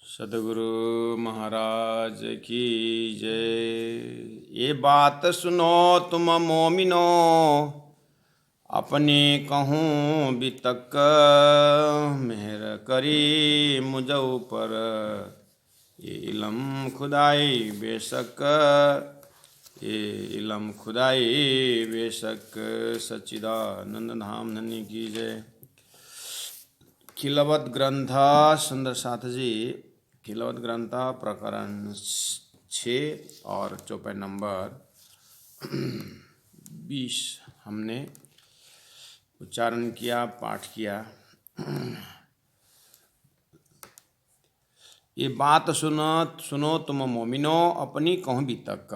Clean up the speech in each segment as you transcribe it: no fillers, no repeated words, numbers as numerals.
सदगुरु महाराज की जय। ये बात सुनो तुम मोमिनो, अपनी कहूँ बितक, मेहर करी मुझ ऊपर, ये इलम खुदाई बेशक, ये इलम खुदाई बेशक। सच्चिदानंद धाम धन्य की जय। खिलवत ग्रंथ सुंदर साथ जी, खिलवत ग्रंथ प्रकरण 6 और चौपाई नंबर 20 हमने उच्चारण किया, पाठ किया। ये बात सुनो तुम मोमिनो, अपनी कहूँ बितक।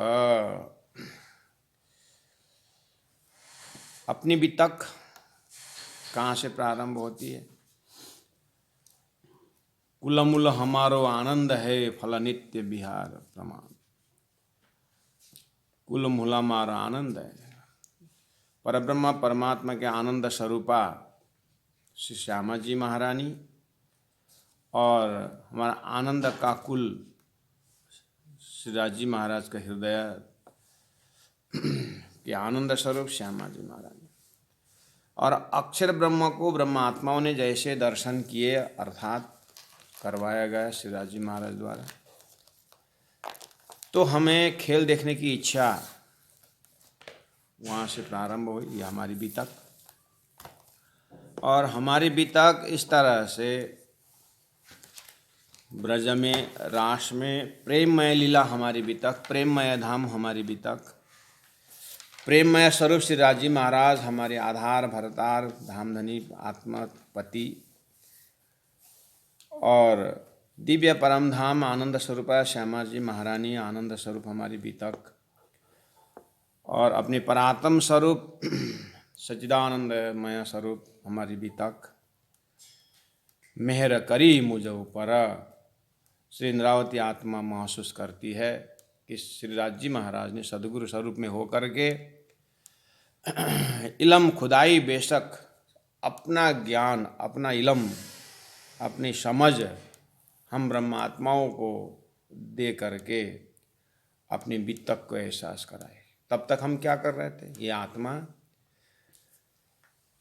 अपनी बितक कहाँ से प्रारंभ होती है? कुलमुल हमारो आनंद है, फल नित्य बिहार प्रमाण। कुलमुल हमारा आनंद है, परब्रह्म परमात्मा के आनंद स्वरूपा श्री श्यामा जी महारानी और हमारा आनंद का कुल श्री राज जी महाराज का हृदय के आनंद स्वरूप श्यामा जी महारानी। और अक्षर ब्रह्म को ब्रह्म आत्माओं ने जैसे दर्शन किए अर्थात करवाया गया श्री राज जी महाराज द्वारा, तो हमें खेल देखने की इच्छा वहाँ से प्रारंभ हुई। ये हमारी बीतक, और हमारी बीतक इस तरह से ब्रज में, रास में प्रेममय लीला हमारी बीतक, प्रेममय धाम हमारी बीतक, प्रेममय स्वरूप श्री राज जी महाराज हमारे आधार भरतार धामधनी आत्मपति और दिव्य परम धाम आनंद स्वरूप श्यामा जी महारानी आनंद स्वरूप हमारी बीतक, और अपने परात्म स्वरूप सच्चिदानंदमय स्वरूप हमारी बीतक। मेहर करी मुझ ऊपर, श्री इंद्रावती आत्मा महसूस करती है कि श्री राज जी महाराज ने सदगुरु स्वरूप में होकर के इलम खुदाई बेशक, अपना ज्ञान, अपना इलम, अपनी समझ हम ब्रह्मात्माओं को दे करके अपनी बीतक को एहसास कराए। तब तक हम क्या कर रहे थे? ये आत्मा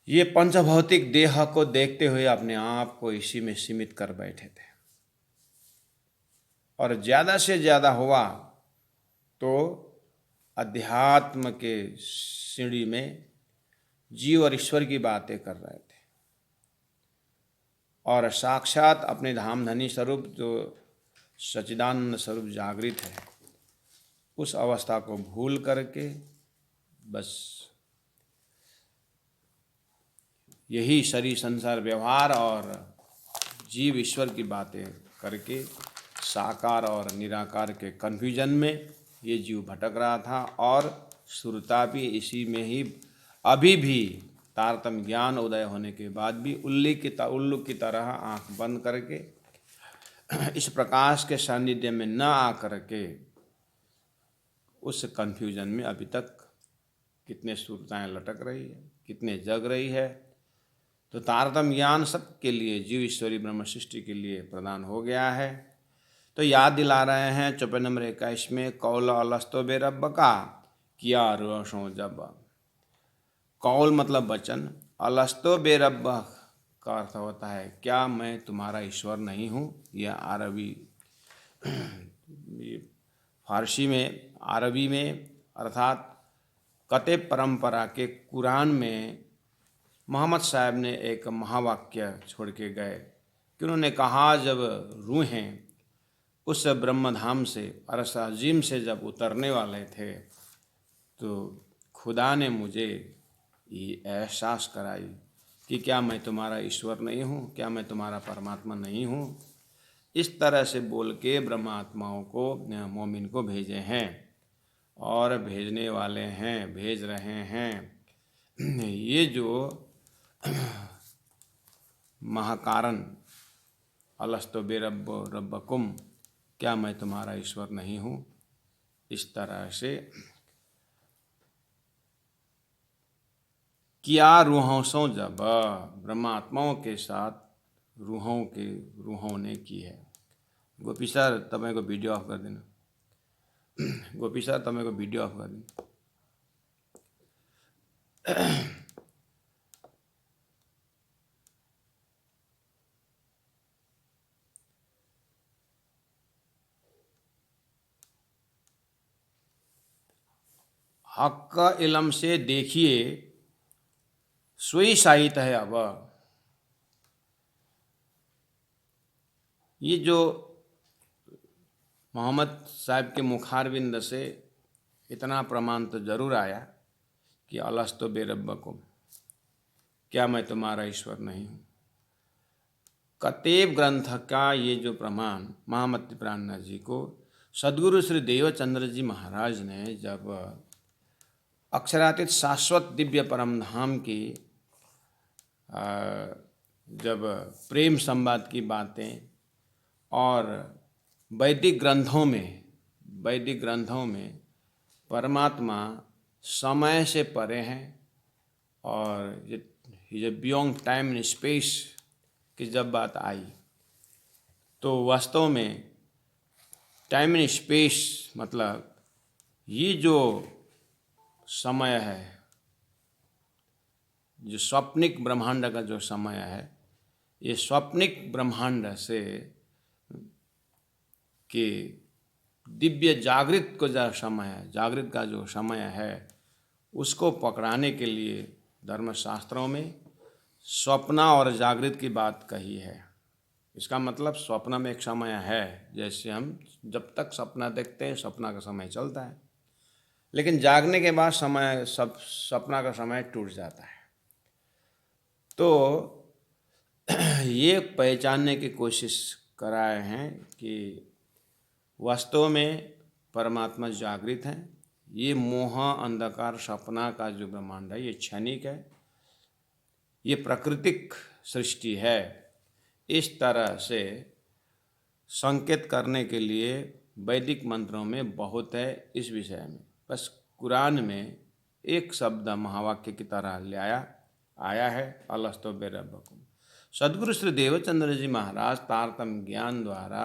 ये पंचभौतिक देह को देखते हुए अपने आप को इसी में सीमित कर बैठे थे, और ज़्यादा से ज़्यादा हुआ तो अध्यात्म के सीढ़ी में जीव और ईश्वर की बातें कर रहे थे, और साक्षात अपने धामधनी स्वरूप जो सच्चिदानंद स्वरूप जागृत है, उस अवस्था को भूल करके बस यही शरीर संसार व्यवहार और जीव ईश्वर की बातें करके साकार और निराकार के कन्फ्यूजन में ये जीव भटक रहा था। और सुरता भी इसी में ही अभी भी तारतम्य ज्ञान उदय होने के बाद भी उल्लू की तरह आंख बंद करके इस प्रकाश के सानिध्य में न आकर के उस कन्फ्यूजन में अभी तक कितने सुरताएं लटक रही है, कितने जग रही है। तो तारतम्य ज्ञान सबके लिए, जीव ईश्वरी ब्रह्म सृष्टि के लिए प्रदान हो गया है। तो याद दिला रहे हैं चौपाई नंबर 21 में, कौल अलस्तो बे रब का किया रोशो जब। कौल मतलब वचन, अलस्तो बे रब का अर्थ होता है क्या मैं तुम्हारा ईश्वर नहीं हूँ। यह अरबी फारसी में, अरबी में अर्थात कते परंपरा के कुरान में मोहम्मद साहब ने एक महावाक्य छोड़ के गए कि उन्होंने कहा जब रूहें उस ब्रह्मधाम से अरश अजीम से जब उतरने वाले थे तो खुदा ने मुझे ये एहसास कराई कि क्या मैं तुम्हारा ईश्वर नहीं हूँ, क्या मैं तुम्हारा परमात्मा नहीं हूँ। इस तरह से बोल के ब्रह्मात्माओं को, मोमिन को भेजे हैं और भेजने वाले हैं, भेज रहे हैं। ये जो महाकारण अलस्तो बे रब्बकुम, क्या मैं तुम्हारा ईश्वर नहीं हूँ, इस तरह से किया रूहों सो जब, ब्रह्मात्माओं के साथ रूहों ने की है। गोपी सर તમે को वीडियो ऑफ कर देना। गोपी सर તમે को वीडियो ऑफ कर देना। हक का इलम से देखिए सोई साहित है। अब ये जो मोहम्मद साहब के मुखारबिंद से इतना प्रमाण तो जरूर आया कि अलस्तो बेरब्बकुम, क्या मैं तुम्हारा ईश्वर नहीं हूँ। कतेब ग्रंथ का ये जो प्रमाण महामती प्राणनाथ जी को सदगुरु श्री देवचंद्र जी महाराज ने जब अक्षरातीत शाश्वत दिव्य परम धाम की जब प्रेम संवाद की बातें और वैदिक ग्रंथों में परमात्मा समय से परे हैं और ये बियॉन्ड टाइम एंड स्पेस की जब बात आई तो वास्तव में टाइम एंड स्पेस मतलब ये जो समय है, जो स्वप्निक ब्रह्मांड का जो समय है, ये स्वप्निक ब्रह्मांड से कि दिव्य जागृत को जो समय है, जागृत का जो समय है, उसको पकड़ाने के लिए धर्मशास्त्रों में स्वप्न और जागृत की बात कही है। इसका मतलब स्वप्न में एक समय है, जैसे हम जब तक सपना देखते हैं सपना का समय चलता है, लेकिन जागने के बाद समय सब सपना का समय टूट जाता है। तो ये पहचानने की कोशिश कराए हैं कि वास्तव में परमात्मा जागृत हैं। ये मोह अंधकार सपना का जो ब्रह्मांड है ये क्षणिक है, ये प्राकृतिक सृष्टि है। इस तरह से संकेत करने के लिए वैदिक मंत्रों में बहुत है इस विषय में। बस कुरान में एक शब्द महावाक्य की तरह आया है, अलस्तो बेरब्बकुम। सदगुरु श्री देवचंद्र जी महाराज तारतम्य ज्ञान द्वारा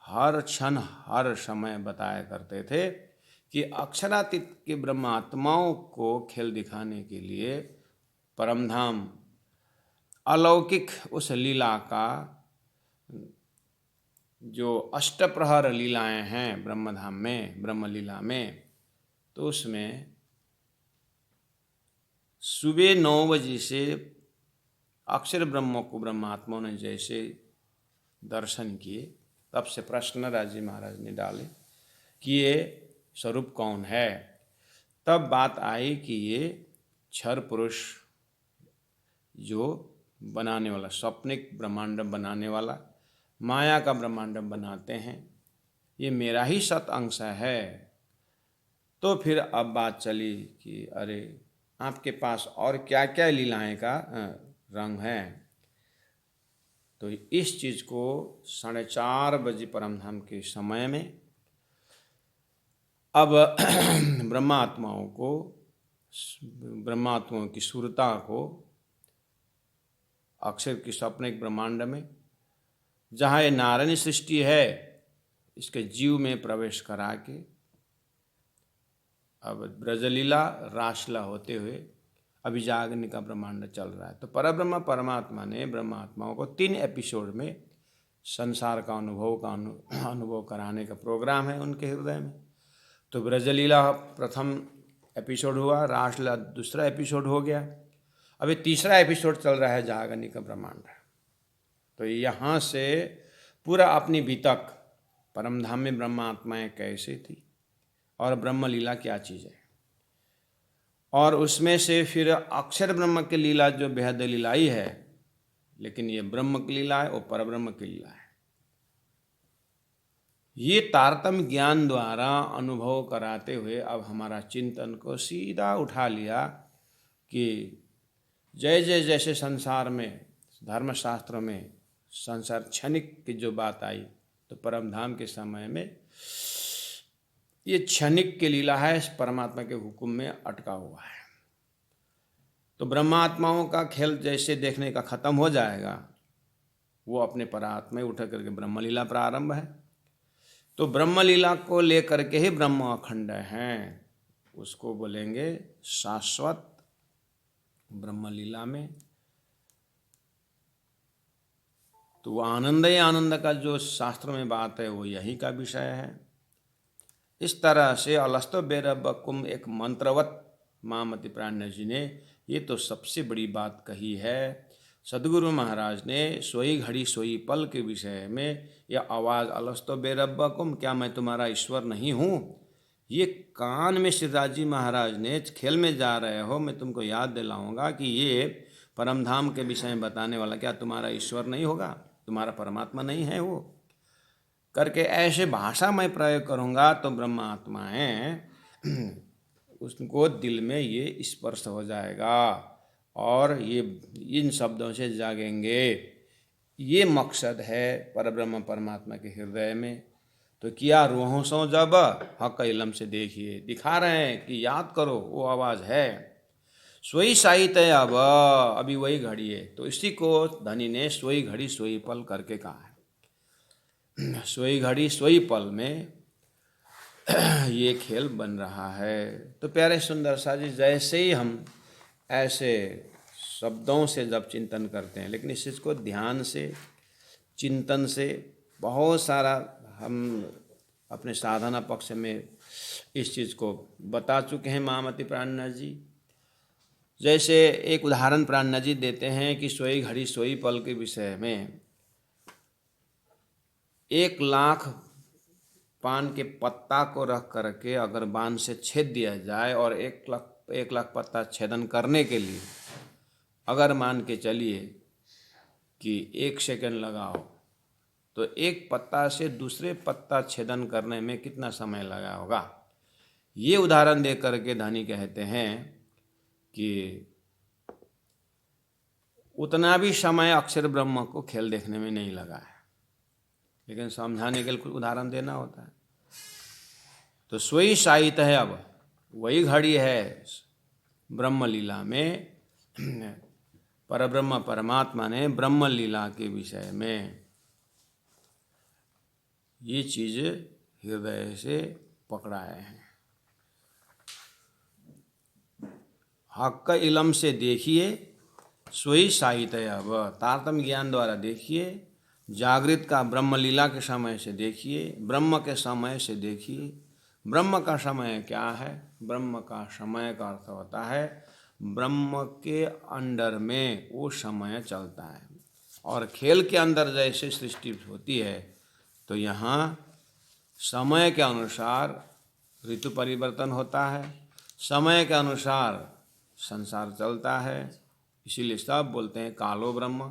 हर क्षण हर समय बताया करते थे कि अक्षरातीत के ब्रह्मात्माओं को खेल दिखाने के लिए परमधाम अलौकिक उस लीला का जो अष्टप्रहर लीलाएं हैं ब्रह्मधाम में, ब्रह्म लीला में, तो उसमें सुबह 9 बजे से अक्षर ब्रह्म को ब्रह्मात्माओं ने जैसे दर्शन किए, तब से प्रश्न राजी महाराज ने डाले कि ये स्वरूप कौन है। तब बात आई कि ये क्षर पुरुष जो बनाने वाला, स्वप्निक ब्रह्मांड बनाने वाला, माया का ब्रह्मांड बनाते हैं, ये मेरा ही सत अंश है। तो फिर अब बात चली कि अरे आपके पास और क्या क्या लीलाएं का रंग है। तो इस चीज़ को 4:30 बजे परमधाम के समय में अब ब्रह्मात्माओं की सुरता को अक्षर की स्वप्निक ब्रह्मांड में, जहाँ ये नारायणी सृष्टि है, इसके जीव में प्रवेश करा के अब ब्रजलीला रासलीला होते हुए अभिजागने का ब्रह्मांड चल रहा है। तो परब्रह्म परमात्मा ने ब्रह्मात्माओं को 3 एपिसोड में संसार का अनुभव कराने का प्रोग्राम है उनके हृदय में। तो ब्रजलीला प्रथम एपिसोड हुआ, रासलीला दूसरा एपिसोड हो गया, अभी तीसरा एपिसोड चल रहा है जागने का ब्रह्मांड। तो यहाँ से पूरा अपनी बीतक परमधाम में ब्रह्मात्माएँ कैसे थी और ब्रह्म लीला क्या चीज़ है, और उसमें से फिर अक्षर ब्रह्म की लीला जो बेहद लीलाई है, लेकिन ये ब्रह्म की लीला है और परब्रह्म की लीला है। ये तारतम्य ज्ञान द्वारा अनुभव कराते हुए अब हमारा चिंतन को सीधा उठा लिया कि जैसे संसार में धर्मशास्त्र में संसार क्षणिक की जो बात आई, तो परमधाम के समय में ये क्षणिक की लीला है, परमात्मा के हुक्म में अटका हुआ है। तो ब्रह्मात्माओं का खेल जैसे देखने का खत्म हो जाएगा, वो अपने परात्मा में उठ करके ब्रह्मलीला प्रारंभ है। तो ब्रह्म लीला को लेकर के ही ब्रह्म अखंड हैं, उसको बोलेंगे शाश्वत ब्रह्म लीला में। तो आनंद ही आनंद का जो शास्त्र में बात है वो यही का विषय है। इस तरह से अलस्तो बेरब्बकुम एक मंत्रवत महामति प्राज्ञ जी ने ये तो सबसे बड़ी बात कही है। सदगुरु महाराज ने सोई घड़ी सोई पल के विषय में यह आवाज़ अलस्तो बेरब्बकुम, क्या मैं तुम्हारा ईश्वर नहीं हूँ, ये कान में श्रीराज जी महाराज ने खेल में जा रहे हो, मैं तुमको याद दिलाऊंगा कि ये परमधाम के विषय में बताने वाला क्या तुम्हारा ईश्वर नहीं होगा, तुम्हारा परमात्मा नहीं है वो, करके ऐसे भाषा मैं प्रयोग करूँगा तो ब्रह्मात्माएँ उसको दिल में ये स्पर्श हो जाएगा और ये इन शब्दों से जागेंगे। ये मकसद है परब्रह्म परमात्मा के हृदय में। तो किया रूहों सो जब हक इलम से देखिए, दिखा रहे हैं कि याद करो वो आवाज़ है। सोई साहित्य अब अभी वही घड़ी है, तो इसी को धनी ने सोई घड़ी सोई पल करके कहा है। सोई घड़ी सोई पल में ये खेल बन रहा है। तो प्यारे सुंदर सा जी, जैसे ही हम ऐसे शब्दों से जब चिंतन करते हैं, लेकिन इस चीज़ को ध्यान से चिंतन से बहुत सारा हम अपने साधना पक्ष में इस चीज़ को बता चुके हैं महामति प्राज्ञ जी। जैसे एक उदाहरण प्राज्ञ जी देते हैं कि सोई घड़ी सोई पल के विषय में 1,00,000 पान के पत्ता को रख करके अगर बाण से छेद दिया जाए और 1,00,000 पत्ता छेदन करने के लिए अगर मान के चलिए कि 1 सेकंड लगाओ, तो एक पत्ता से दूसरे पत्ता छेदन करने में कितना समय लगा होगा। ये उदाहरण दे करके धनी कहते हैं कि उतना भी समय अक्षर ब्रह्म को खेल देखने में नहीं लगा है, लेकिन समझाने के लिए कुछ उदाहरण देना होता है। तो सोई साहित्य है, अब वही घड़ी है ब्रह्म लीला में। परब्रह्म परमात्मा ने ब्रह्म लीला के विषय में ये चीज़ हृदय से पकड़ाए हैं। हक इलम से देखिए, सोई साहित्य अब तारतम्य ज्ञान द्वारा देखिए, जागृत का ब्रह्म लीला के समय से देखिए, ब्रह्म के समय से देखिए। ब्रह्म का समय क्या है? ब्रह्म का समय का अर्थ होता है ब्रह्म के अंडर में वो समय चलता है। और खेल के अंदर जैसे सृष्टि होती है, तो यहाँ समय के अनुसार ऋतु परिवर्तन होता है, समय के अनुसार संसार चलता है। इसीलिए सब बोलते हैं कालो ब्रह्म,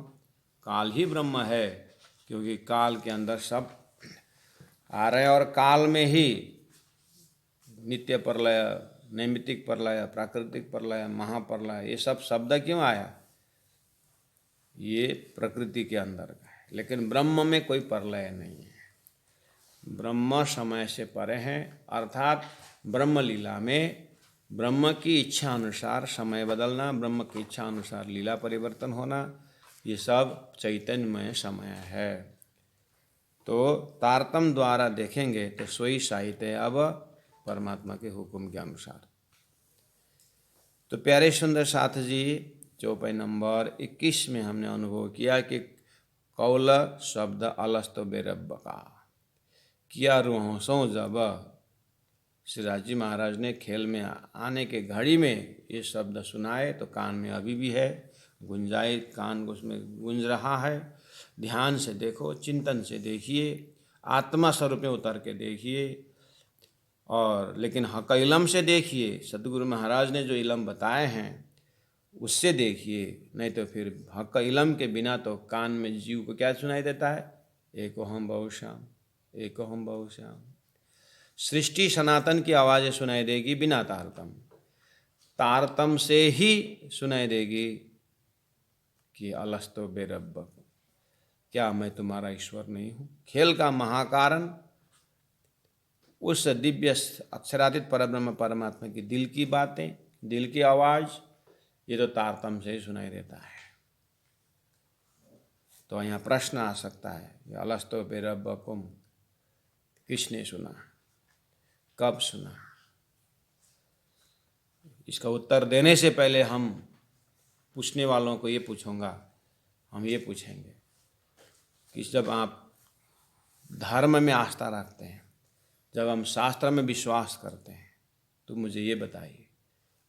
काल ही ब्रह्म है, क्योंकि काल के अंदर सब आ रहे हैं और काल में ही नित्य प्रलय, नैमित्तिक प्रलय, प्राकृतिक प्रलय, महाप्रलय, ये सब शब्द क्यों आया? ये प्रकृति के अंदर का है, लेकिन ब्रह्म में कोई प्रलय नहीं है। ब्रह्म समय से परे हैं, अर्थात ब्रह्म लीला में ब्रह्म की इच्छा अनुसार समय बदलना, ब्रह्म की इच्छा अनुसार लीला परिवर्तन होना, ये सब चैतन्यमय समय है। तो तारतम्य द्वारा देखेंगे तो सोई साहित्य अब परमात्मा के हुक्म के अनुसार। तो प्यारे सुंदर साथ जी, चौपाई नंबर 21 में हमने अनुभव किया कि कौल शब्द अलस्तो बेरब्ब का किया रूहों सो जब। श्रीराज जी महाराज ने खेल में आने के घड़ी में ये शब्द सुनाए, तो कान में अभी भी है, गुंजाई कान उसमें गूंज रहा है। ध्यान से देखो, चिंतन से देखिए, आत्मा स्वरूप में उतर के देखिए। और लेकिन हक इलम से देखिए, सदगुरु महाराज ने जो इलम बताए हैं उससे देखिए, नहीं तो फिर हक इलम के बिना तो कान में जीव को क्या सुनाई देता है? एको हम बहुश्याम, एको हम बहुश्याम। सृष्टि सनातन की आवाज़ें सुनाई देगी बिना तारतम, तारतम से ही सुनाई देगी कि अलस्तो बेरब्ब, क्या मैं तुम्हारा ईश्वर नहीं हूँ। खेल का महाकारण उस दिव्य अक्षरातीत परब्रह्म परमात्मा की दिल की बातें, दिल की आवाज़, ये तो तारतम से ही सुनाई देता है। तो यहाँ प्रश्न आ सकता है, अलस्तो बेरब्बकुम, किसने सुना, कब सुना? इसका उत्तर देने से पहले हम पूछने वालों को ये पूछूंगा, हम ये पूछेंगे कि जब आप धर्म में आस्था रखते हैं, जब हम शास्त्र में विश्वास करते हैं, तो मुझे ये बताइए,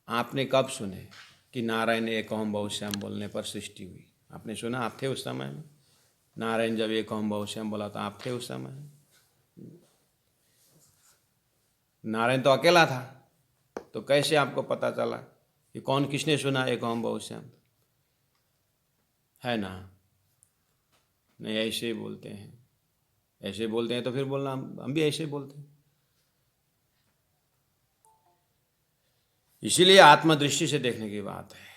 आपने कब सुने कि नारायण एक ओम बहुश्याम बोलने पर सृष्टि हुई? आपने सुना? आप थे उस समय में? नारायण जब एक ओम बहुश्याम बोला तो आप थे उस समय? नारायण तो अकेला था, तो कैसे आपको पता चला कि कौन किसने सुना एक ओम बहुश्याम? है ना? नहीं, ऐसे ही बोलते हैं, ऐसे बोलते हैं तो फिर बोलना हम भी ऐसे बोलते हैं। इसीलिए आत्मदृष्टि से देखने की बात है।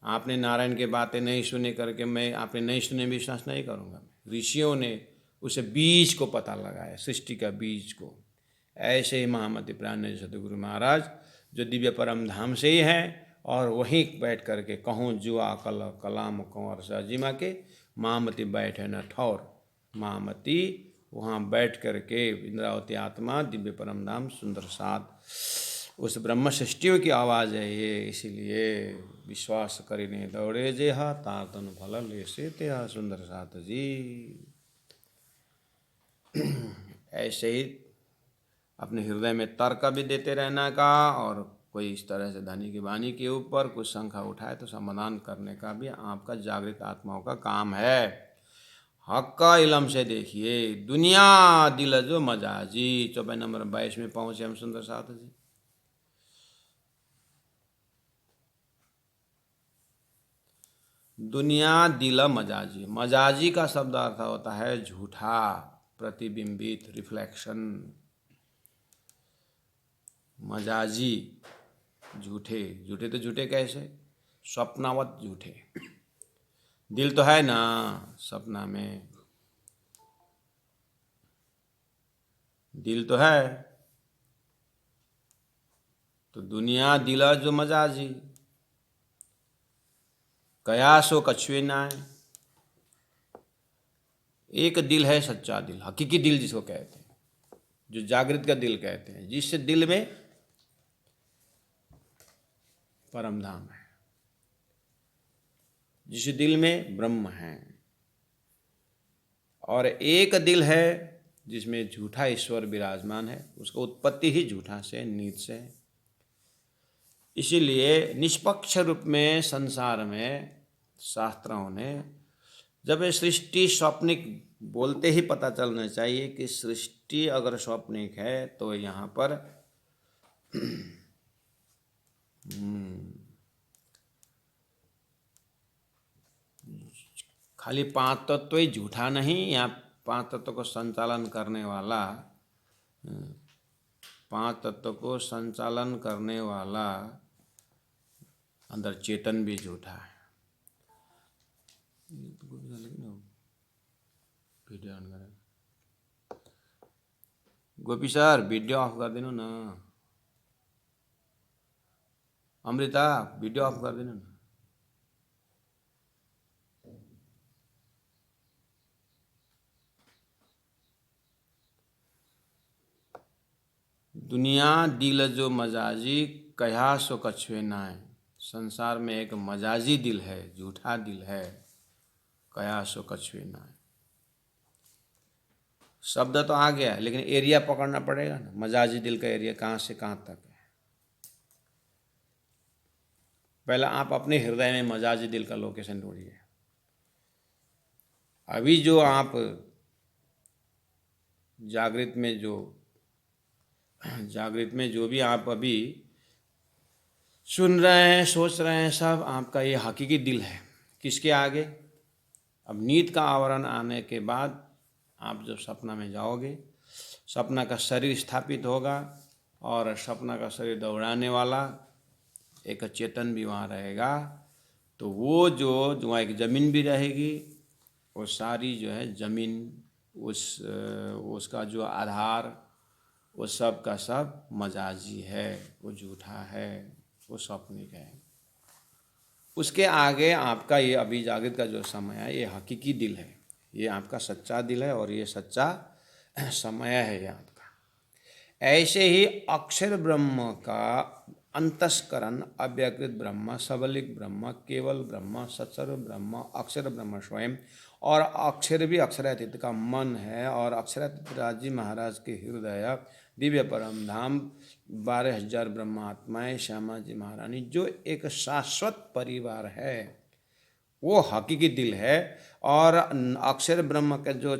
आपने नारायण की बातें नहीं सुने करके मैं आपने नहीं सुने विश्वास नहीं करूँगा। ऋषियों ने उसे बीज को पता लगाया, सृष्टि का बीज को। ऐसे ही महामति प्राण सतगुरु महाराज जो दिव्य परम धाम से ही हैं और वहीं बैठ करके कहूँ जुआ कल कलाम कंवर साजिमा के महामति बैठे न ठौर। महामति वहाँ बैठ करके इंद्रावती आत्मा दिव्य परम धाम सुंदर साथ उस ब्रह्म सृष्टियों की आवाज़ है ये। इसीलिए विश्वास करिने दौड़े जेहा तातन फल ले से तेहा सुंदर साथ जी। ऐसे ही अपने हृदय में तर्क भी देते रहना का, और कोई इस तरह से धनी की वाणी के ऊपर कुछ शंका उठाए तो समाधान करने का भी आपका जागृत आत्माओं का काम है। हक का इलम से देखिए, दुनिया दिल जो मजाजी। 24 नंबर 22 में पहुँचे हम सुंदर साथ जी। दुनिया दिल मजाजी। मजाजी का शब्द अर्थ होता है झूठा, प्रतिबिंबित, रिफ्लेक्शन। मजाजी झूठे। झूठे तो झूठे कैसे? स्वप्नावत झूठे। दिल तो है ना सपना में, दिल तो है। तो दुनिया दिला जो मजाजी, कयासो कछुए नाय। एक दिल है सच्चा दिल, हकीकी दिल जिसको कहते हैं, जो जागृत का दिल कहते हैं, जिस दिल में परम धाम है, जिस दिल में ब्रह्म है। और एक दिल है जिसमें झूठा ईश्वर विराजमान है, उसका उत्पत्ति ही झूठा से, नीत से है। इसीलिए निष्पक्ष रूप में संसार में शास्त्रों ने जब ये सृष्टि स्वप्निक बोलते ही पता चलना चाहिए कि सृष्टि अगर स्वप्निक है तो यहाँ पर खाली 5 तत्व ही झूठा नहीं, यहाँ 5 तत्व को संचालन करने वाला, 5 तत्व को संचालन करने वाला अंदर चेतन भी झूठा है। वीडियो ऑन करें। गोपी सर वीडियो ऑफ कर देना ना। अमृता वीडियो ऑफ कर देना ना। दुनिया दिल जो मजाजी, कहा सो कछुए नाय। संसार में एक मजाजी दिल है, झूठा दिल है, कहा सो कछुए नाय। शब्द तो आ गया है, लेकिन एरिया पकड़ना पड़ेगा ना। मजाजी दिल का एरिया कहाँ से कहाँ तक है। पहले आप अपने हृदय में मजाजी दिल का लोकेशन ढूंढिए। अभी जो आप जागृत में जो भी आप अभी सुन रहे हैं, सोच रहे हैं, सब आपका ये हकीकी दिल है। किसके आगे? अब नींद का आवरण आने के बाद आप जब सपना में जाओगे, सपना का शरीर स्थापित होगा और सपना का शरीर दौड़ाने वाला एक चेतन भी वहाँ रहेगा। तो वो जो वहाँ एक ज़मीन भी रहेगी, वो सारी जो है ज़मीन, उसका जो आधार, वो सब का सब मजाजी है, वो झूठा है, वो स्वप्निक है। उसके आगे आपका ये अभी जागृत का जो समय है, ये हकीकी दिल है, ये आपका सच्चा दिल है और ये सच्चा समय है ये आपका। ऐसे ही अक्षर ब्रह्म का अंतस्करण अव्यकृत ब्रह्म, सबलिक ब्रह्म, केवल ब्रह्म, सत्सर्व ब्रह्म, अक्षर ब्रह्म स्वयं, और अक्षर भी अक्षरातीत का मन है, और अक्षरातीत राजी महाराज के हृदय दिव्य परम धाम 12,000 ब्रह्मात्माएं श्यामा जी महारानी, जो एक शाश्वत परिवार है, वो हकीकी दिल है। और अक्षर ब्रह्म का जो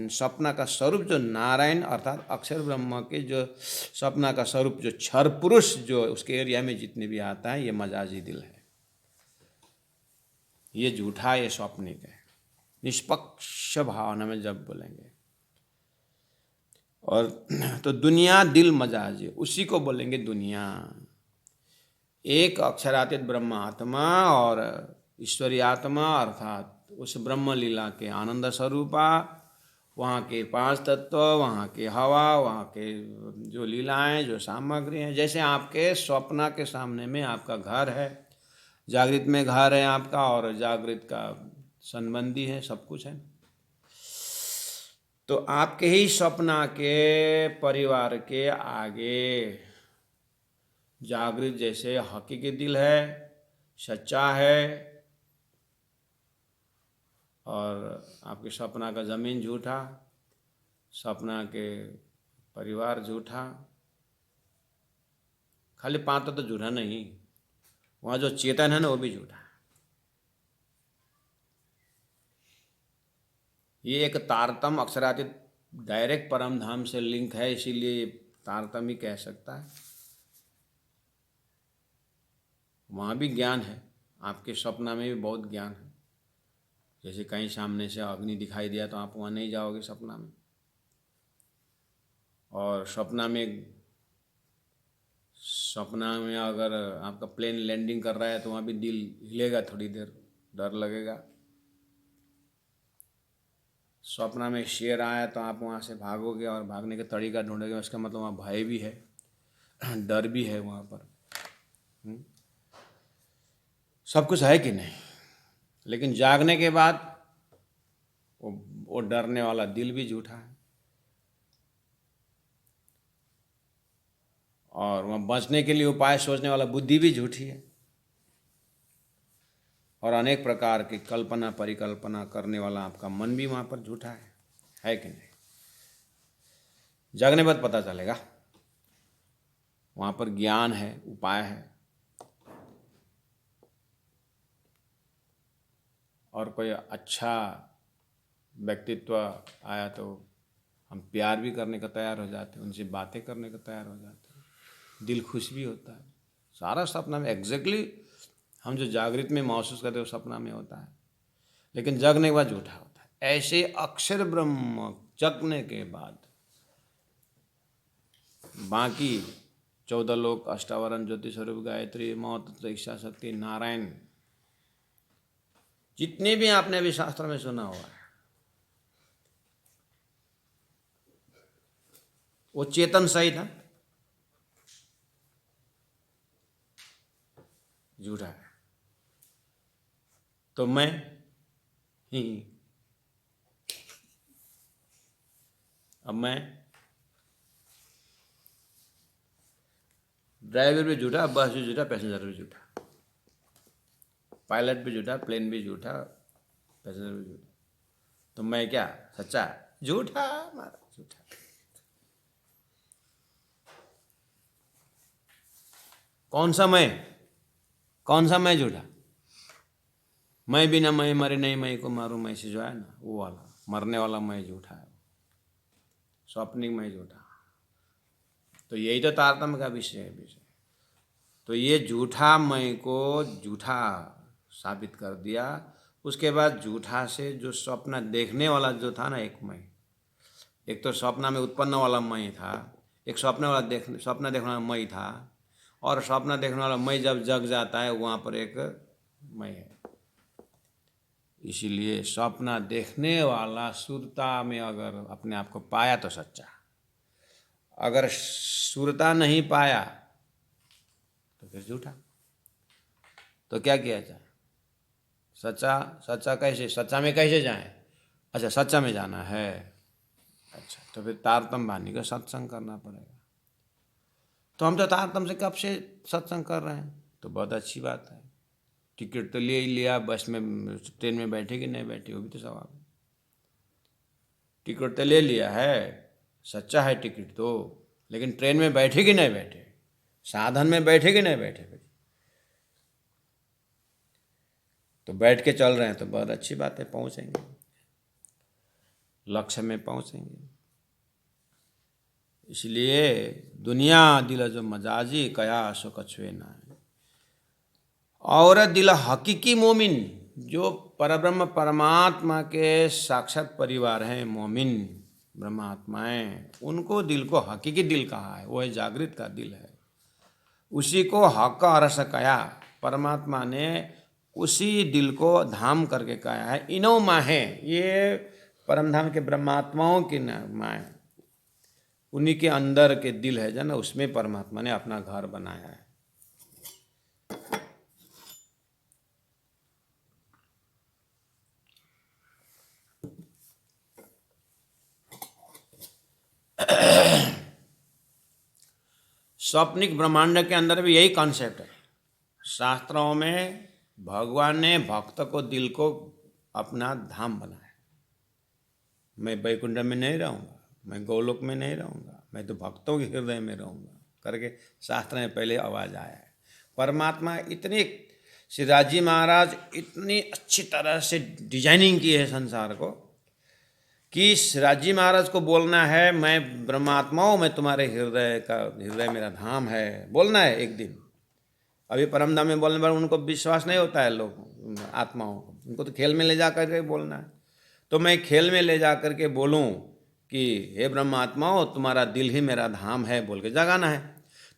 सपना का स्वरूप जो नारायण, अर्थात अक्षर ब्रह्म के जो सपना का स्वरूप जो क्षर पुरुष जो उसके एरिया में जितने भी आता है, ये मजाजी दिल है, ये झूठा, ये स्वप्निक है। निष्पक्ष भावना में जब बोलेंगे, और तो दुनिया दिल मजाजी, उसी को बोलेंगे दुनिया। एक अक्षरातीत ब्रह्म आत्मा और ईश्वरीय आत्मा, अर्थात उस ब्रह्म लीला के आनंद स्वरूपा, वहाँ के 5 तत्व, वहाँ के हवा, वहाँ के जो लीलाएं, जो सामग्री हैं, जैसे आपके स्वप्न के सामने में आपका घर है, जागृत में घर है आपका, और जागृत का संबंधी है, सब कुछ है। तो आपके ही स्वप्न के परिवार के आगे जागृत जैसे हकीकी दिल है, सच्चा है, और आपके सपना का ज़मीन झूठा, सपना के परिवार झूठा, खाली 5 तो झूठा नहीं, वहाँ जो चेतन है ना वो भी झूठा है। ये एक तारतम अक्षरातीत डायरेक्ट परम धाम से लिंक है, इसीलिए तारतम ही कह सकता है। वहाँ भी ज्ञान है, आपके सपना में भी बहुत ज्ञान है। जैसे कहीं सामने से अग्नि दिखाई दिया तो आप वहाँ नहीं जाओगे सपना में, और सपना में अगर आपका प्लेन लैंडिंग कर रहा है तो वहाँ भी दिल हिलेगा, थोड़ी देर डर लगेगा। सपना में शेर आया तो आप वहाँ से भागोगे और भागने का तरीका ढूंढोगे, उसका मतलब वहाँ भय भी है, डर भी है वहाँ पर। सब कुछ है कि नहीं, लेकिन जागने के बाद वो डरने वाला दिल भी झूठा है, और वहाँ बचने के लिए उपाय सोचने वाला बुद्धि भी झूठी है, और अनेक प्रकार की कल्पना परिकल्पना करने वाला आपका मन भी वहाँ पर झूठा है कि नहीं। जागने बाद पता चलेगा, वहाँ पर ज्ञान है, उपाय है, और कोई अच्छा व्यक्तित्व आया तो हम प्यार भी करने का तैयार हो जाते हैं, उनसे बातें करने का तैयार हो जाते हैं, दिल खुश भी होता है। सारा सपना में एग्जैक्टली हम जो जागृत में महसूस करते हैं वो सपना में होता है, लेकिन जगने के बाद झूठा होता है। ऐसे अक्षर ब्रह्म जगने के बाद बाकी 14 लोक, अष्टावरण, ज्योति स्वरूप, गायत्री, मौत, इच्छा शक्ति, नारायण, जितने भी आपने अभी शास्त्र में सुना हुआ है, वो चेतन सहित है, झूठा है। तो मैं ही, अब मैं ड्राइवर भी झूठा, बस भी झूठा, पैसेंजर भी झूठा, पायलट भी झूठा, प्लेन भी झूठा, पैसेंजर भी झूठा। तो मैं क्या सच्चा? झूठा, मारा झूठा। कौन सा मैं? कौन सा मैं झूठा? मैं बिना मैं मरे नहीं, मैं को मारूं मैं से जो है ना, वो वाला मरने वाला मैं झूठा है, स्वप्निक मैं झूठा। तो यही तो तारतम्य का विषय है। तो ये झूठा मैं को झूठा साबित कर दिया। उसके बाद झूठा से जो स्वप्न देखने वाला जो था ना, एक तो स्वप्न में उत्पन्न वाला मैं था, एक स्वप्न देखने वाला मैं था, और स्वप्न देखने वाला मैं जब जग जाता है वहाँ पर एक मैं है। इसीलिए स्वप्न देखने वाला सुरता में अगर अपने आप को पाया तो सच्चा, अगर सुरता नहीं पाया तो फिर झूठा। तो क्या किया जाए? सच्चा कैसे, सच्चा में कैसे जाएं? अच्छा, सच्चा में जाना है, अच्छा तो फिर तारतम्य वाणी का सत्संग करना पड़ेगा। तो हम तो तारतम से कब से सत्संग कर रहे हैं, तो बहुत अच्छी बात है। टिकट तो ले ही लिया, बस में ट्रेन में बैठे कि नहीं बैठे वो भी तो सवाल है। टिकट तो ले लिया है, सच्चा है टिकट तो, लेकिन ट्रेन में बैठे कि नहीं बैठे, साधन में बैठे कि नहीं बैठे। तो बैठ के चल रहे हैं तो बहुत अच्छी बात है, पहुंचेंगे, लक्ष्य में पहुंचेंगे। इसलिए दुनिया दिल जो मजाजी कया सो कछुए ना है। और दिल हकीकी मोमिन, जो परब्रह्म परमात्मा के साक्षात परिवार हैं, मोमिन ब्रह्मात्माएं, उनको दिल को हकीकी दिल कहा है, वो है जागृत का दिल है। उसी को हक अरस कया, परमात्मा ने उसी दिल को धाम करके कहा है। इनो माहे, ये परमधाम के ब्रह्मात्माओं की माए, उन्हीं के अंदर के दिल है जो ना, उसमें परमात्मा ने अपना घर बनाया है। स्वप्निक ब्रह्मांड के अंदर भी यही कॉन्सेप्ट है। शास्त्रों में भगवान ने भक्त को दिल को अपना धाम बनाया। मैं वैकुंठ में नहीं रहूँगा, मैं गोलोक में नहीं रहूँगा, मैं तो भक्तों के हृदय में रहूँगा करके शास्त्र में पहले आवाज़ आया है। परमात्मा इतने, श्रीराज जी महाराज इतनी अच्छी तरह से डिजाइनिंग की है संसार को कि श्रीराज जी महाराज को बोलना है मैं ब्रह्मात्मा हूँ, मैं तुम्हारे हृदय मेरा धाम है, बोलना है एक दिन। अभी परमधाम में बोलने पर उनको विश्वास नहीं होता है लोग आत्माओं को, उनको तो खेल में ले जा करके बोलना है। तो मैं खेल में ले जा करके बोलूं कि हे ब्रह्मात्माओं तुम्हारा दिल ही मेरा धाम है बोल के जगाना है।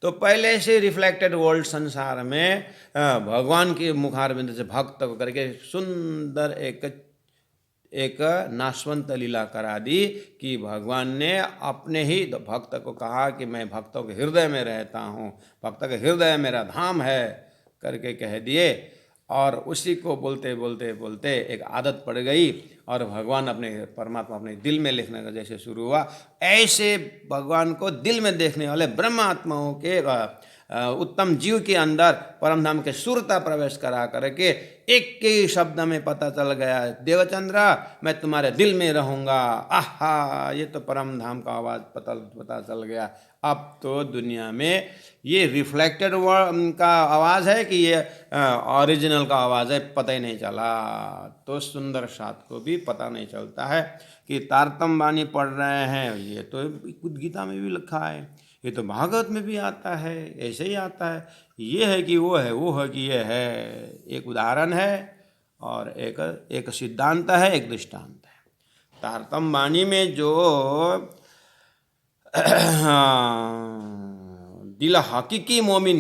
तो पहले से रिफ्लेक्टेड वर्ल्ड संसार में भगवान के मुखारविंद से भक्त करके सुंदर एक नाशवंत लीला करा दी कि भगवान ने अपने ही भक्त को कहा कि मैं भक्तों के हृदय में रहता हूँ, भक्त के हृदय मेरा धाम है करके कह दिए। और उसी को बोलते बोलते बोलते एक आदत पड़ गई और भगवान अपने परमात्मा अपने दिल में लिखने का जैसे शुरू हुआ, ऐसे भगवान को दिल में देखने वाले ब्रह्मात्माओं के उत्तम जीव के अंदर परमधाम के सुरता प्रवेश करा करके एक ही शब्द में पता चल गया, देवचंद्रा मैं तुम्हारे दिल में रहूँगा। आहा, ये तो परमधाम का आवाज़ पता चल गया। अब तो दुनिया में ये रिफ्लेक्टेड वर्ड का आवाज़ है कि ये ओरिजिनल का आवाज़ है, पता ही नहीं चला। तो सुंदर साथ को भी पता नहीं चलता है कि तारतम वाणी पढ़ रहे हैं, ये तो गीता में भी लिखा है, ये तो भागवत में भी आता है, ऐसे ही आता है। ये है कि वो है, वो है कि ये है। एक उदाहरण है और एक सिद्धांत है, एक दृष्टांत है। तारतम वाणी में जो दिल हकीकी मोमिन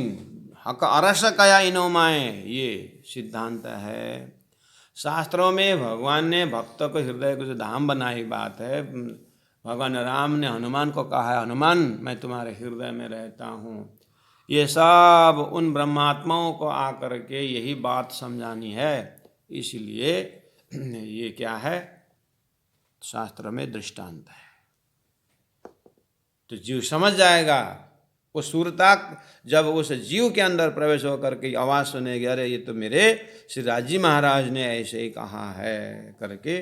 हक अरस कया इनोमाए, ये सिद्धांत है। शास्त्रों में भगवान ने भक्तों को हृदय को जो धाम बनाई बात है, भगवान राम ने हनुमान को कहा है, हनुमान मैं तुम्हारे हृदय में रहता हूँ। ये सब उन ब्रह्मात्माओं को आकर के यही बात समझानी है। इसलिए ये क्या है, शास्त्र में दृष्टांत है। तो जीव समझ जाएगा, वो सूरता जब उस जीव के अंदर प्रवेश होकर के आवाज़ सुनेगी, अरे ये तो मेरे श्रीराज जी महाराज ने ऐसे ही कहा है करके,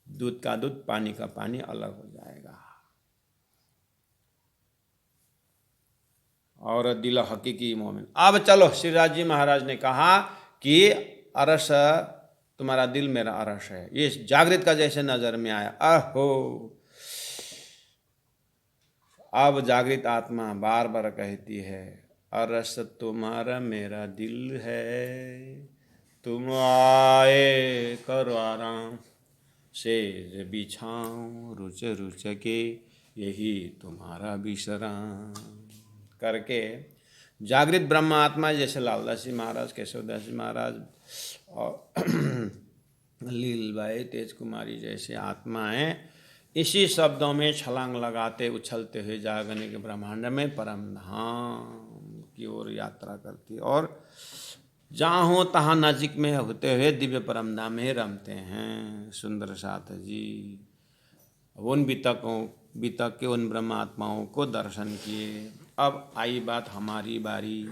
दूध का दूध पानी का पानी अलग हो जाएगा। और दिल हकीकी मोमिन। अब चलो, श्रीराज जी महाराज ने कहा कि अरस तुम्हारा दिल मेरा अरस है, ये जागृत का जैसे नजर में आया। अहो, अब जागृत आत्मा बार बार कहती है, अरस तुम्हारा मेरा दिल है, तुम आए करो आराम, शेर बिछाऊं रुच रुच के, यही तुम्हारा विश्राम करके जागृत ब्रह्म आत्मा जैसे लालदास जी महाराज, केशवदास जी महाराज और लीलबाई तेज कुमारी जैसे आत्माएं इसी शब्दों में छलांग लगाते उछलते हुए जागने के ब्रह्मांड में परमधाम की ओर यात्रा करती, और जहाँ हो तहाँ नजीक में होते हुए दिव्य परमधाम में रमते हैं। सुंदर साथ जी उन बीतक के उन ब्रह्मात्माओं को दर्शन किए, अब आई बात हमारी बारी।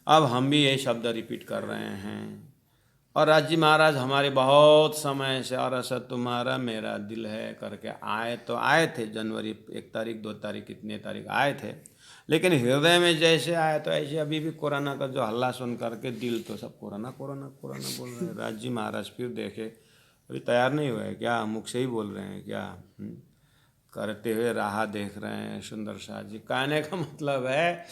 अब हम भी ये शब्द रिपीट कर रहे हैं। और राज जी महाराज हमारे बहुत समय से और ऐसा तुम्हारा मेरा दिल है करके आए तो आए थे, जनवरी 1 तारीख 2 तारीख कितने तारीख आए थे, लेकिन हृदय में जैसे आए तो ऐसे अभी भी कोरोना का जो हल्ला सुन करके दिल तो सब कोरोना कोरोना कोरोना बोल रहे हैं। राज जी महाराज फिर देखे अभी तैयार नहीं हुए क्या, मुख से ही बोल रहे हैं क्या? करते हुए राह देख रहे हैं सुंदर शाह जी। कहने का मतलब है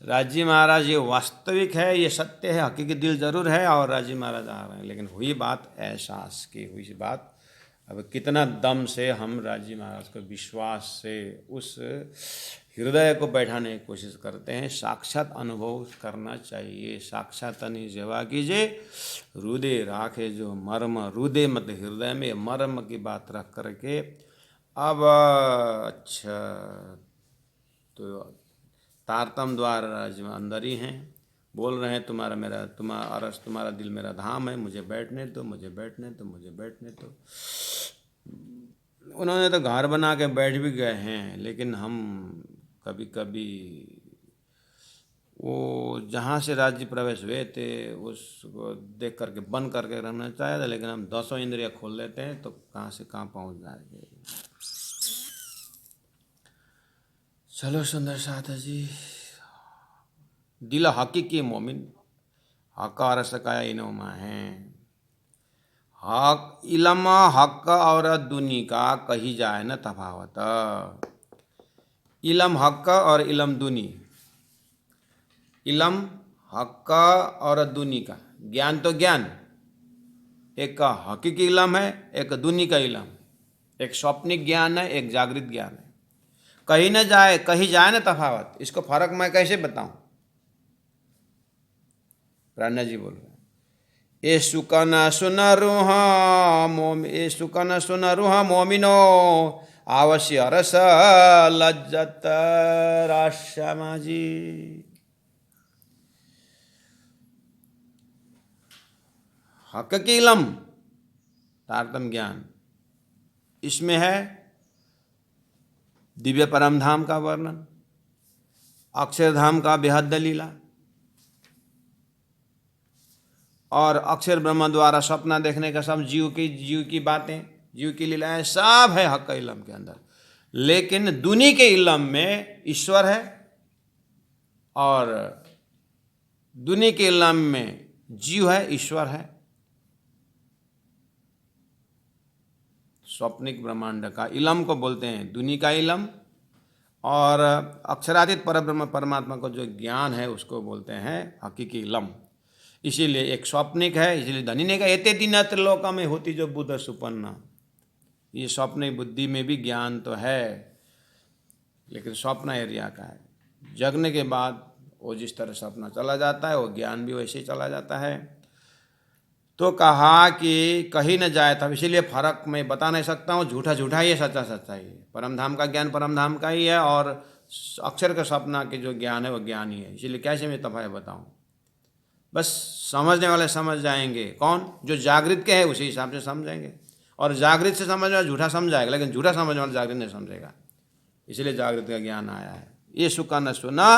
राजी महाराज ये वास्तविक है, ये सत्य है, हकीकी दिल जरूर है और राजी महाराज आ रहे हैं, लेकिन हुई बात एहसास की, हुई सी बात। अब कितना दम से हम राजी महाराज को विश्वास से उस हृदय को बैठाने की कोशिश करते हैं। साक्षात अनुभव करना चाहिए। साक्षात नहीं सेवा कीजिए, हृदय राखे जो मर्म, हृदय मत हृदय में मर्म की बात रख करके। अब अच्छा तो तारतम द्वार राज में अंदर ही हैं, बोल रहे हैं तुम्हारा मेरा तुम्हारा अरस तुम्हारा दिल मेरा धाम है, मुझे बैठने दो मुझे बैठने दो मुझे बैठने दो। उन्होंने तो घर बना के बैठ भी गए हैं, लेकिन हम कभी कभी वो जहाँ से राज्य प्रवेश हुए थे उसको देख करके बंद करके रहना चाहे था, लेकिन हम 10 इंद्रियाँ खोल लेते हैं तो कहाँ से कहाँ पहुँच जाएंगे। चलो सुंदर साथ जी, दिल हकीकी मोमिन हकार सकाया इनोमा है। हक इलम हक और दुनी का कही जाए न तफावत। इलम हक और इलम दुनी, इलम हक और दुनी का ज्ञान तो ज्ञान, एक का हकीकी इलम है, एक दुनी का इलम, एक स्वप्निक ज्ञान है, एक जागृत ज्ञान है। कहीं न जाए कहीं जाए ना तफावत, इसको फर्क मैं कैसे बताऊं? प्राणा जी बोल रहे हैं, ए सुकना सुना रूहा मोम, ए सुकना सुना रूहा मोमिनो आवश्य रस लज्जत राश्यामा जी। हक की इलम तारतम ज्ञान, इसमें है दिव्य परम धाम का वर्णन, अक्षरधाम का बेहद लीला, और अक्षर ब्रह्म द्वारा सपना देखने का सब जीव की बातें, जीव की लीलाएं सब है हक इलम के अंदर। लेकिन दुनी के इलम में ईश्वर है और दुनी के इलम में जीव है, ईश्वर है। स्वप्निक ब्रह्मांड का इलम को बोलते हैं दुनी का इलम, और अक्षरातीत परब्रह्म परमात्मा को जो ज्ञान है उसको बोलते हैं हकीकी इलम। इसीलिए एक स्वप्निक है, इसीलिए धनी ने कहा एते तीन त्रिलोका में होती जो बुद्ध सुपन्ना। ये स्वप्निक बुद्धि में भी ज्ञान तो है, लेकिन स्वप्न एरिया का है। जगने के बाद वो जिस तरह सपना चला जाता है वो ज्ञान भी वैसे ही चला जाता है। तो कहा कि कहीं न जाए तब, इसीलिए फर्क मैं बता नहीं सकता हूँ। झूठा झूठा ही है, सच्चा सच्चा ही है। परमधाम का ज्ञान परमधाम का ही है और अक्षर का सपना के जो ज्ञान है वो ज्ञान ही है। इसीलिए कैसे मैं तफावत बताऊँ? बस समझने वाले समझ जाएंगे। कौन? जो जागृत के हैं उसी हिसाब से समझेंगे, और जागृत से समझने वाला झूठा समझाएगा, लेकिन झूठा समझने वाला जागृत नहीं समझेगा। इसलिए जागृत का ज्ञान आया है। ये सुका न सुना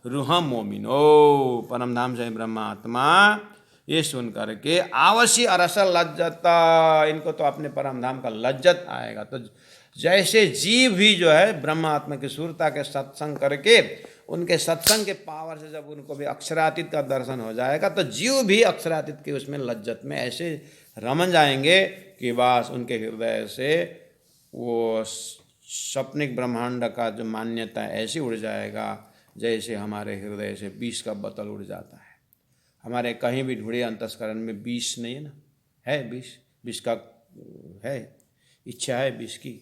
रूहम मोमिनो, परमधाम से ब्रह्मात्मा, ये सुन करके आवश्य अरस लज्जता, इनको तो अपने परमधाम का लज्जत आएगा। तो जैसे जीव भी जो है ब्रह्मात्मा की सुरता के सत्संग करके, उनके सत्संग के पावर से जब उनको भी अक्षरातीत का दर्शन हो जाएगा तो जीव भी अक्षरातीत के उसमें लज्जत में ऐसे रमन जाएंगे कि बस उनके हृदय से वो स्वप्निक ब्रह्मांड का जो मान्यता ऐसे उड़ जाएगा जैसे हमारे हृदय से विष का बोतल उड़ जाता है। हमारे कहीं भी ढूंढे अंतस्करण में विष नहीं है ना, है विष, विष का है, इच्छा है विष की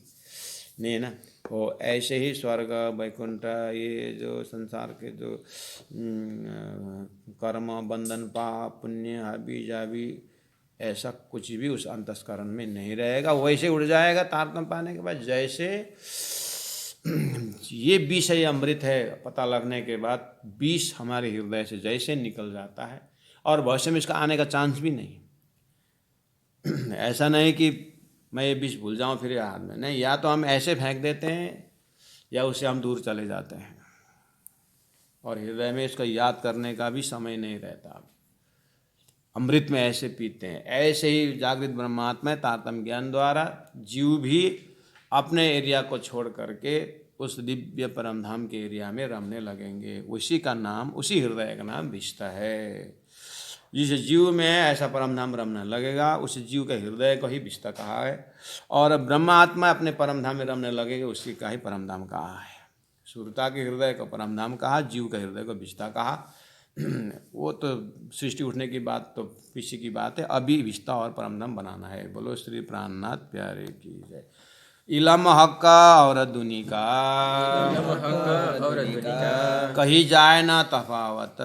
नहीं है ना। तो ऐसे ही स्वर्ग वैकुंठ, ये जो संसार के जो कर्म बंधन पाप पुण्य हाबी जाबी, ऐसा कुछ भी उस अंतस्करण में नहीं रहेगा, वैसे उड़ जाएगा तारतम्य पाने के बाद। जैसे ये विष है, अमृत है, पता लगने के बाद विष हमारे हृदय से जैसे निकल जाता है और भविष्य में इसका आने का चांस भी नहीं। ऐसा नहीं कि मैं ये विष भूल जाऊँ फिर हाथ में, नहीं, या तो हम ऐसे फेंक देते हैं या उससे हम दूर चले जाते हैं। और हृदय में इसका याद करने का भी समय नहीं रहता। अमृत में ऐसे पीते हैं। ऐसे ही जागृत ब्रह्मात्मा तारतम्य ज्ञान द्वारा जीव भी अपने एरिया को छोड़ करके उस दिव्य परमधाम के एरिया में रमने लगेंगे। उसी का नाम, उसी हृदय का नाम विष्टा है। जिस जीव में ऐसा परमधाम रमने लगेगा उस जीव के हृदय को ही विष्टा कहा है। और ब्रह्मात्मा अपने परमधाम में रमने लगेगा, उसी का ही परमधाम कहा है। सुरता के हृदय को परमधाम कहा, जीव के हृदय को विष्टा कहा। वो तो सृष्टि उठने की बात तो पीछे की बात है, अभी विष्टा और परमधाम बनाना है। बोलो श्री प्राणनाथ प्यारे की जय। इलम हक्का और दुनी का कही जाए न तफावत,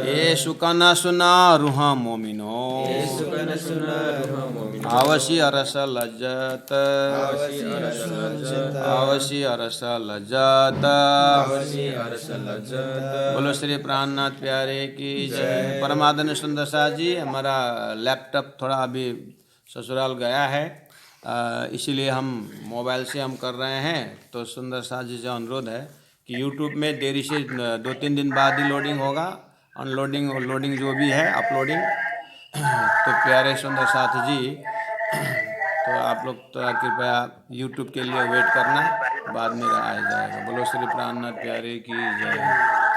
ये सुकन सुना रूहा मोमिनो, आवसी अरस लज्जत, आवसी अरस लज्जत। बोलो श्री प्राणनाथ प्यारे की जय। परमादन सुंदर साथ जी, हमारा लैपटॉप थोड़ा अभी ससुराल गया है, इसीलिए हम मोबाइल से हम कर रहे हैं। तो सुंदर साथ जी से अनुरोध है कि यूट्यूब में देरी से 2-3 दिन बाद ही लोडिंग होगा। अनलोडिंग और लोडिंग जो भी है अपलोडिंग, तो प्यारे सुंदर साथ जी, तो आप लोग थोड़ा कृपया यूट्यूब के लिए वेट करना, बाद में आ जाएगा। बोलो श्री प्राणनाथ प्यारे की जय।